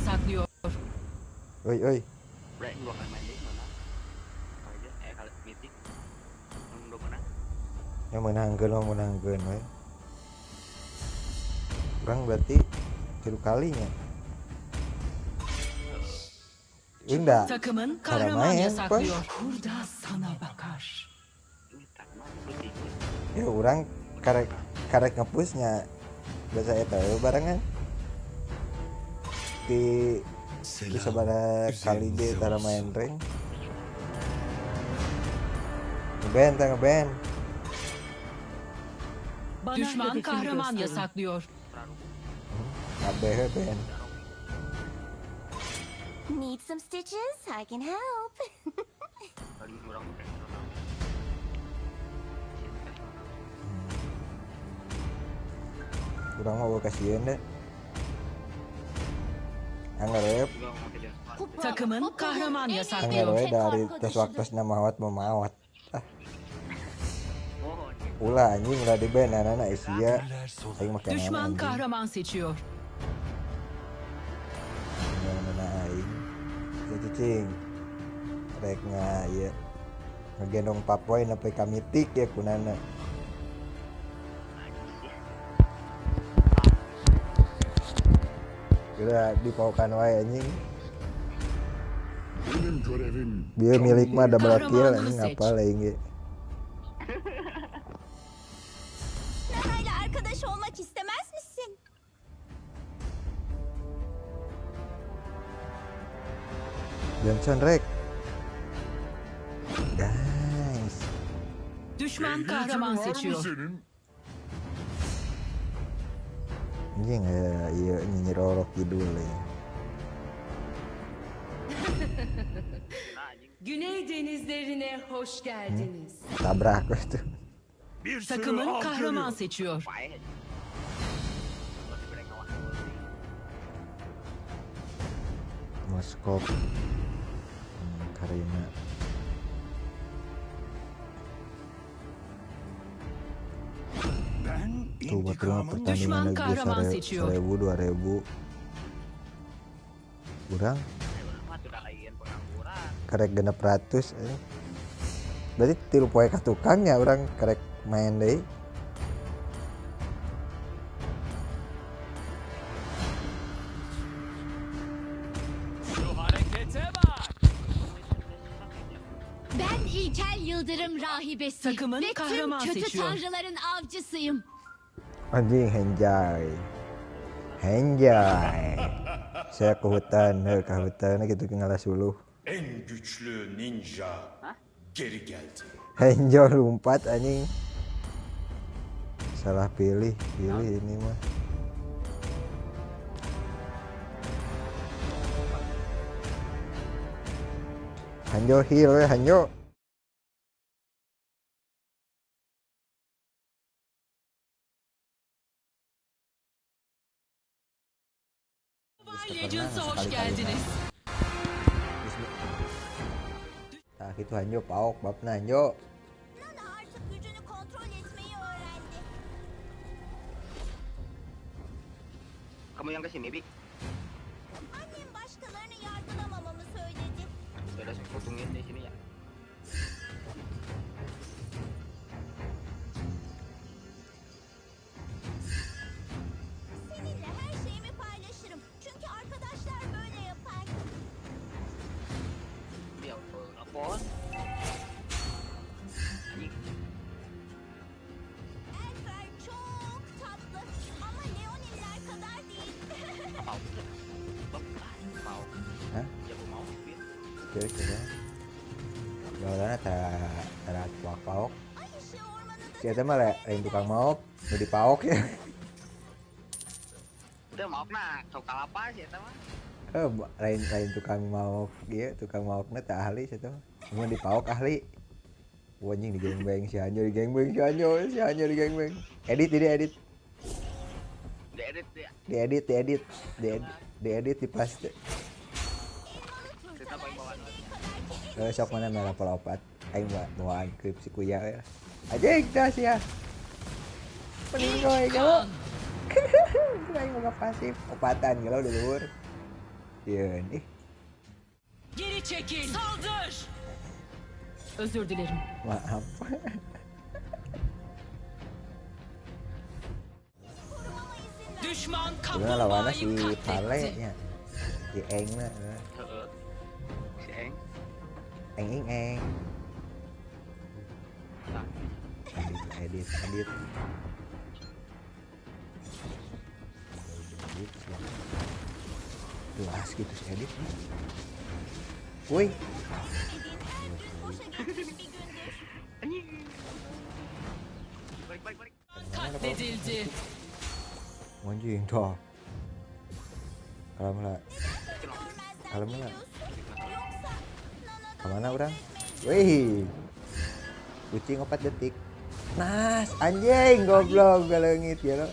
yasaklıyor. Oi oi. Berarti dua kali main league mana? Apa aja? Kali mythic. Udah menang. Yang menangkeun we. Kurang berarti 3 kalinya. Enggak. Takımın Cara kahraman main, yasaklıyor. Kurda sana bakar. Ini tak mau putih. Ya orang karek ngepusnya biasa eta barengan di bisa pada kali ge tara main ring ngeband Düşman kahraman yasaklıyor. kabeh band Need some stitches? I can help. Kali orang kurang mau kasihan deh anggarep juga mau tidak. Takımın kahraman yasaklıyor. anggarep dari tes waktu namawat memawat Oh, ulah anjing ulah di band anak Asia aing makan Düşman kahraman seçiyor. mana aing itu cing rek ieu ngegendong papoy nepi ka mitik ya kunana kira dipaukan wae anjing Benim görevim biar milik mah double kill Kahramanı anjing seç. apa lain ge Nana'yla arkadaş olmak istemez misin? Johnson rek guys Düşman ehliyetinin kahraman var mı seçiyor. senin? anjing iya nyinyir orok kidul ya Güney denizlerine hoş geldiniz. tabrak itu Bir sürü Takımın av kahraman görüyor. seçiyor. Baik aja. Masih bereng kawan. Moskop Karina Ben tuh buat terima intikamımı pertandingan Düşman lagi kahraman seçiyor. 1000 kurang Mah sudah lain pengangguran. karek 600 berarti tilu poe ka tukang ya orang karek main deui Ben İlkel Yıldırım rahibesi. Takımın ve tüm kahraman kötü seçiyor. tanrıların avcısıyım. anjing henjai saya ke hutan ke hutan gitu ngalah suluh En güçlü ninja geri geldi. henjo lompat anjing salah pilih ini mah Hanjo heal we Hanjo Legends'a hoş geldiniz. nah gitu Hanjo paok babna Hanjo Nana artık gücünü kontrol etmeyi öğrendi. Kamu yang kesini, Bi. Annem başkalarını yargılamamamı söyledi. Sudah potongin di sini ya. Seninle her şeyimi paylaşırım. Çünkü arkadaşlar böyle yapar. Dia apa? Anjing. Elfer çok tatlı ama Leoniller kadar değil. Mau. Mau. Hah? Ya aku mau, Bi. kira-kira Jalannya tara paok Ay ışığı ormanında si eta mah lain tukang maok nu di paok ya Udah maaf nah, kau kalapa sih eta mah. lain tukang maok dia tukang maoknya tak ahli sih tuh cuma di paok ahli anjing di gengbeng si Hanjo di gengbeng si Hanjo di gengbeng edit Diedit dia. diedit di plastik Kita paling bawaan. sok mana merah pelopat aing bawaan klip si kuya ya anjing dah sia meninggoy galau aing mau pasif opatan galau di luhur Iya nih. Geri çekil. Saldır. Özür dilerim. Maaf. Korumama izin ver. Düşman Sebenarnya lawannya si kaplumbağayı Pale katletti. nya. Si Eng na. Heeh. Si Eng. Eng ing eng. Nah, Edit. Jelas gitu si edit. Woi, Dediğin her gün boşa geçmiş bir gündür. balik. Katledildi. anjing toh. Kalem lah. Görmezden Kalem lah. geliyorsun. Yoksa Nana'dan Kemana orang? etmeyin. Wih, kucing 4 detik. Nas, anjing goblok galengit ya lo.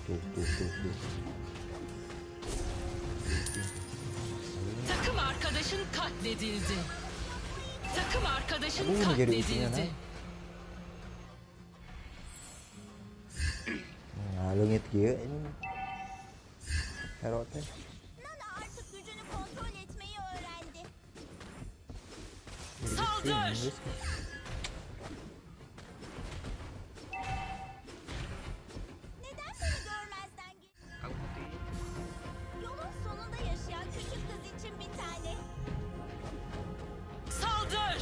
Tuh. Takım arkadaşın katledildi. Takım arkadaşın Aduh, ini jadi usinya, katledildi. Ngalungit kieu ini. Hero teh. Nana artık gücünü kontrol etmeyi öğrendi. Saldır. Neden beni görmezden geliyorsun? Aku putih. Yolun sonunda yaşayan küçük kız için bir tane. Saldır.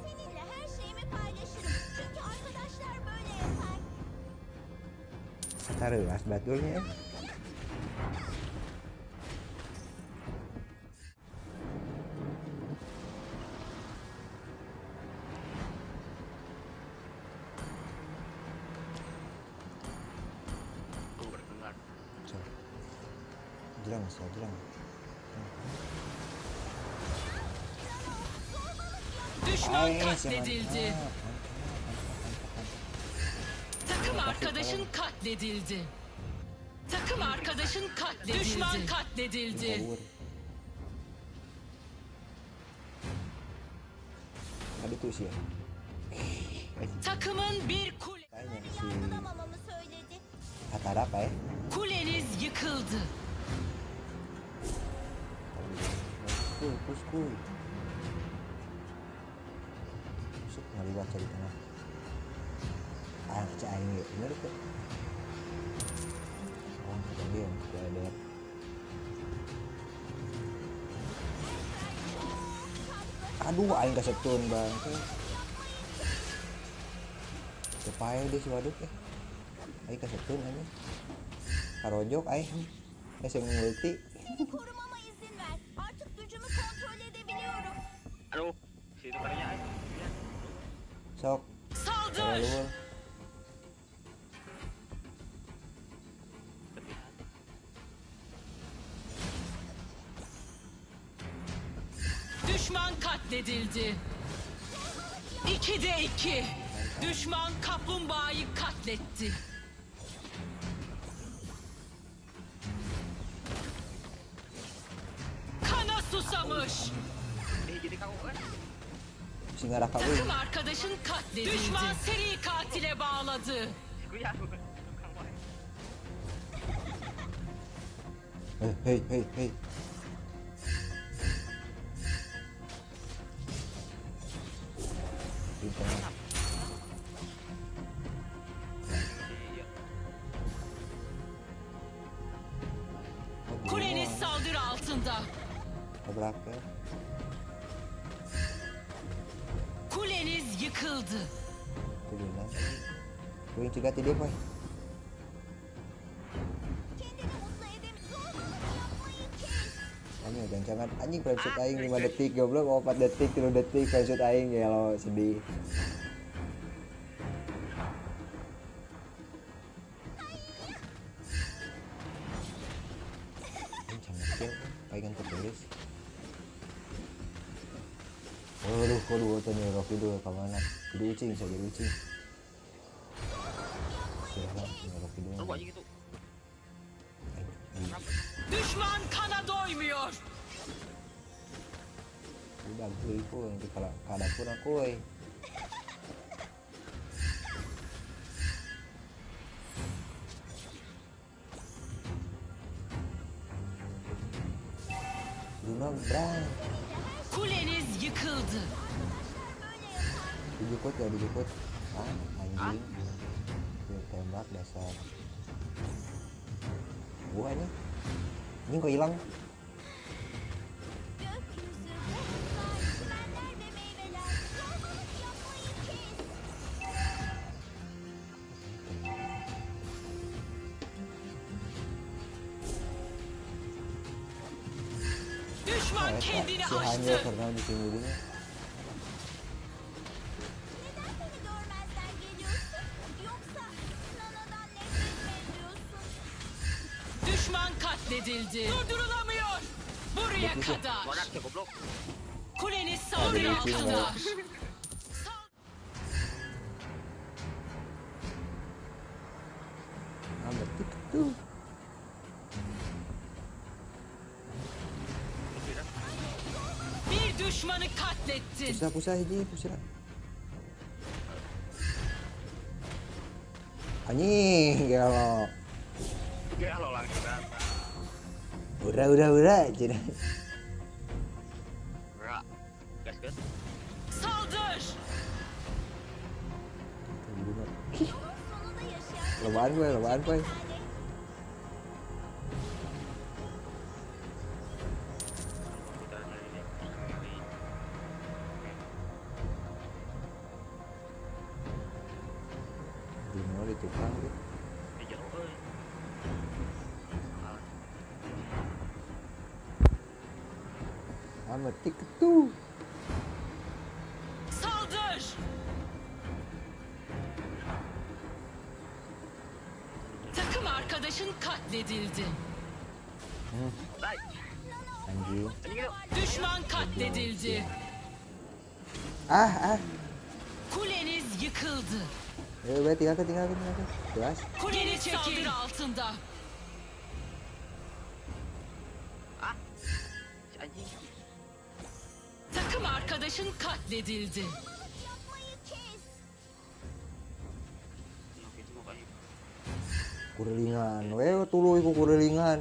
Seninle her şeyimi paylaşırım. Çünkü arkadaşlar böyle yapar. Taruh batulnya. Aku berdengar. Jelang. Düşman katledildi. Takım arkadaşın katledildi. Takım arkadaşın katledildi. Düşman katledildi. Power. Tadi tuh sih. Takımın bir kule. Kayaknya Bile si anlamamamı söyledi. Hatara apa ya? Kuleniz yıkıldı. Kuy. Masuk ngaliwat cari tengah. Cai ini bener tuh. Oh, tadi yang ada. Aduh, aing kesetun bang. Supaya dia si waduk ya. Aing kesetun aja. Karojok aing. Saya ngulti. Korumama izin ver. Artık gücümü kontrol edebiliyorum. Aduh, situ tadinya Eng. Lihat. Sok. Saldır. Luar. Berlihat. Düşman katledildi. 2'de 2. Düşman kaplumbağayı katletti. Kana susamış. Jadi kamu kan? Singarah kau. Takım arkadaşın katledildi. Düşman seri katile bağladı. Kuya aku. Kamu Eng. Hey. Pintar. Iya. Kuleniz saldırı altında. Tabrak ya. Kuleniz yıkıldı. Itu dia lah. Kau yang cegah dia boy. Kendini mutlu edem. Zorbalık yapmayı kes. Anjing jangan anjing friendship aing 5 detik goblok mau 4 detik 3 detik friendship aing ya lo sedih. Ini jangan kill, pengen tertulis. Aduh, kau tanya Rocky dulu kemana? Jadi ucing saja ucing. Silahkan, Rocky dulu. Lu anjing itu. Kenapa? Düşman kana doymuyor. Udah gue itu nanti kalau ke dapur aku Bray. Kuleniz yıkıldı. Dijukut ya dijukut. Anjing. Dia tembak dasar. Gua ini. Anjing kok hilang? Gökyüzü, bulutlar, çimenler ve meyveler. Zorbalık yapmayı kes. Düşman kendini Si Hanyo aştı. pernah di sini dulu. Neden beni görmezden geliyorsun? Yoksa Nana'dan nefret mi ediyorsun? Düşman katledildi. Durdurulamıyor. Buraya kadar. Borak ya goblok. Kuleniz saldırı Ada di sini, altında. Amat tuh. Bir düşmanı katlettin. Pusat hiji pusat. Anjing kalau. Kayak lo langsung kan. Ura jadi. Gerak. Gas gas. Saldır. Sonunda yaşayan Lobaan gue. Kita dari ini. Dino di tukang gitu. Di jauh euy. Amat tuh. Saldır. Takım arkadaşın katledildi. Dai. Anjing. Anjing itu. Düşman katledildi. Ah. Kuleniz yıkıldı. Gue tinggal. Jelas. Kuleniz saldırı altında. Si anjing. Takım arkadaşın katledildi. yapmayı kes. Noh gitu mau kayu. Kurilingan. Weh tuluy ku kurilingan.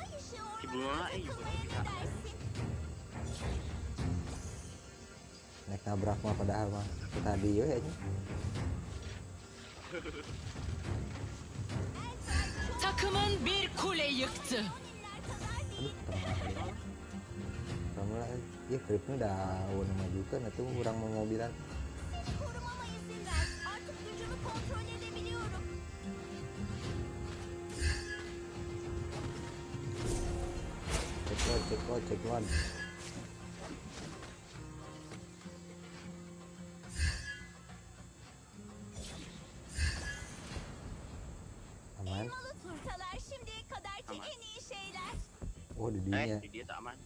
Ay ışığı Si ormana Bruno takılmaya juga ne bisa. dersin? Naik nabrak mah padahal mah tadi yo ya. Takımın bir kule yıktı. Aduh, kamu lah, ya kripnya daun majukan itu kurang mau mobilan. Seni korumama izin ver. Artık gücümü kontrol edebiliyorum. Cek load. Aman. Elmalı turtalar şimdiye kadarki Aman. en iyi şeyler. Oh di dinya. Di dia tak aman.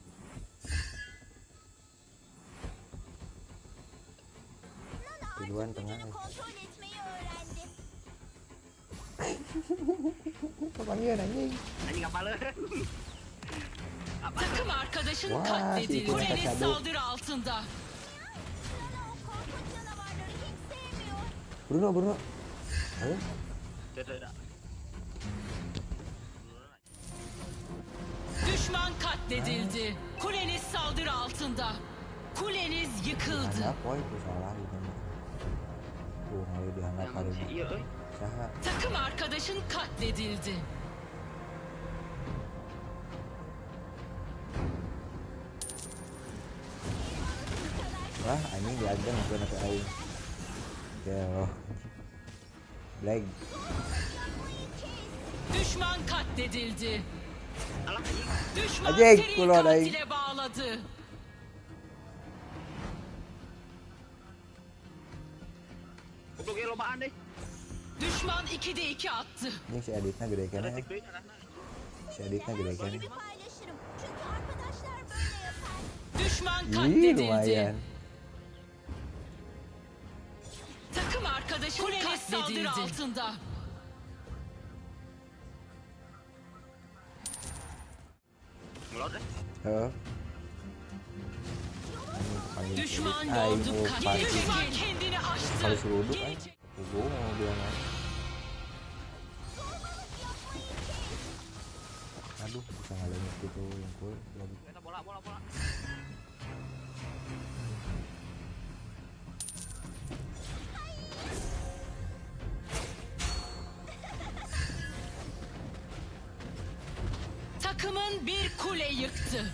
Nana Tujuan artık tengah gücünü ya. kontrol etmeyi öğrendi. Kepanggil anjing. Anjing apa lu? Apa? Takım arkadaşın Vay, katledildi. şey, Kuleniz kaçadı. saldırı altında. Nana o korkunç canavarları hiç sevmiyor. Bruno. Ayo. Tidak. Düşman katledildi. Kuleniz saldırı altında. Kuleniz yıkıldı. Anak poin itu salah gitu. Ngeri dihanap Yang hari si ini. iya euy. Saha. Takım arkadaşın katledildi. Wah, anjing diagen bukan ke aing. Yo. Lag. Düşman katledildi. Alah anjing. Düşman Ajek, seri kulon aing. katile bağladı. Goblok ya lobaan deh. Düşman 2'de 2 attı. Ini si editnya gede kan Ada ya. tik deui anakna. Si editnya gede kan ya. Paylaşırım. Çünkü arkadaşlar böyle yapar. Düşman Ih, katledildi. lumayan. Takım arkadaşın kuleniz saldırı altında. Ngelot deh. Heeh. Panggil Düşman edit. Aing yoldu mau katledildi. panggil. Düşman kendini aştı. Kali seruduk Geri kan. çek- Gue mau bilang aja. Aduh, bisa ngalengit gitu yang cool lagi. Kita bola. Takımın bir kule yıktı.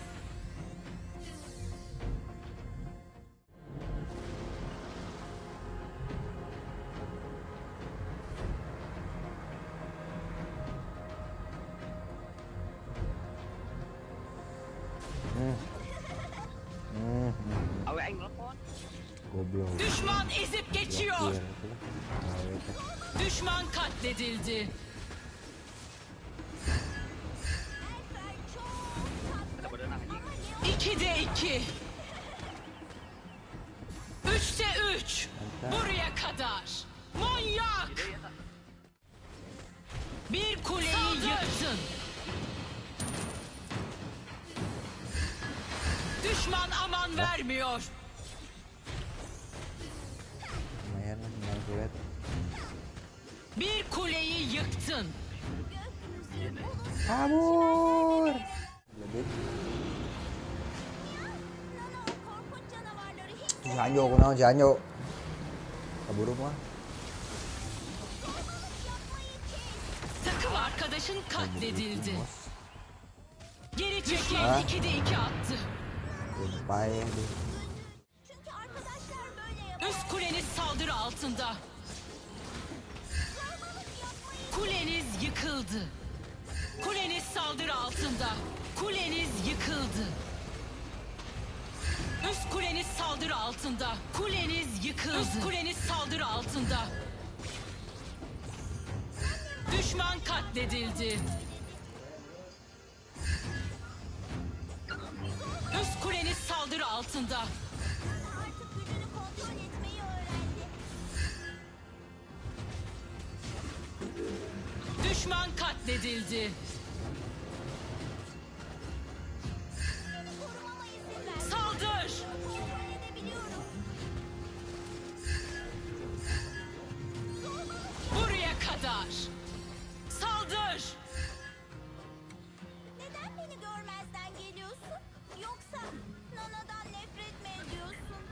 Awe aing telepon. Goblok. Düşman ezip geçiyor. Iya, itulah. Nah, Düşman katledildi. Elfer çok Kita berenang anjing. 2'de 2. 3'te 3. Buraya kadar. Manyak. Ide ya tak. Bir kuleyi yıktın. Düşman aman vermiyor. lumayan lah menang kuret. Bir kuleyi yıktın. gökyüzü Kabur. Lebih. Nana o korkunç canavarları hiç Si Hanyo, kunaon si Hanyo. Kaburu mah. Takım arkadaşın katledildi. Bos. Geri çekil. Ha? 2'de 2 attı. Gempai dia. çünkü arkadaşlar böyle yapar. Üst kuleniz saldırı altında. Kuleniz yıkıldı. Kuleniz saldırı altında. Kuleniz yıkıldı. Üst kuleniz saldırı altında. Kuleniz yıkıldı. Üst kuleniz saldırı altında. Düşman katledildi. Üst kuleniz saldırı altında. Artık gücünü kontrol etmeyi öğrendi. Düşman katledildi. Korumama izin ver. Saldır! Kontrol edebiliyorum. Buraya kadar. Saldır! Neden beni görmezden geliyorsun? Yoksa Nana'dan nefret mi ediyorsun?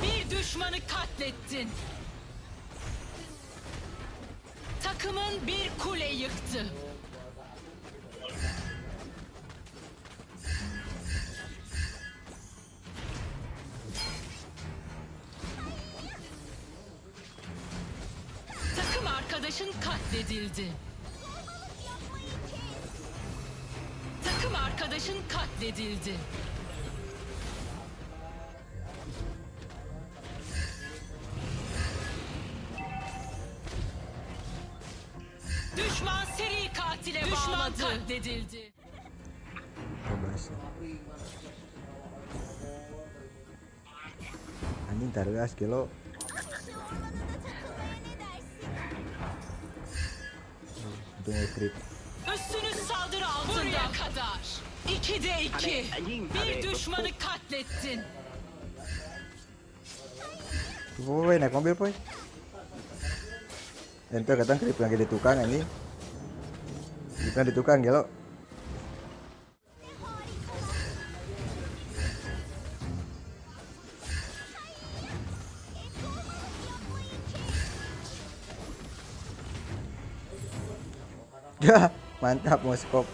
Bir düşmanı katlettin. Takımın bir kule yıktı. Takım arkadaşın katledildi. Takım arkadaşın katledildi. Düşman seri katile bağladı. Düşman katledildi. Bebas. Anjing taruh kilo. Ateşli ormanında takılmaya ne dersin? Untung nge-crit. Üstünüz saldırı altında. Buraya kadar. 2'de 2. Bir düşmanı katlettin. Poy, naik mobil poy. Ente kadang krip lagi di tukang anjing. Kripnya di tukang gelo. Ya, mantap moskop.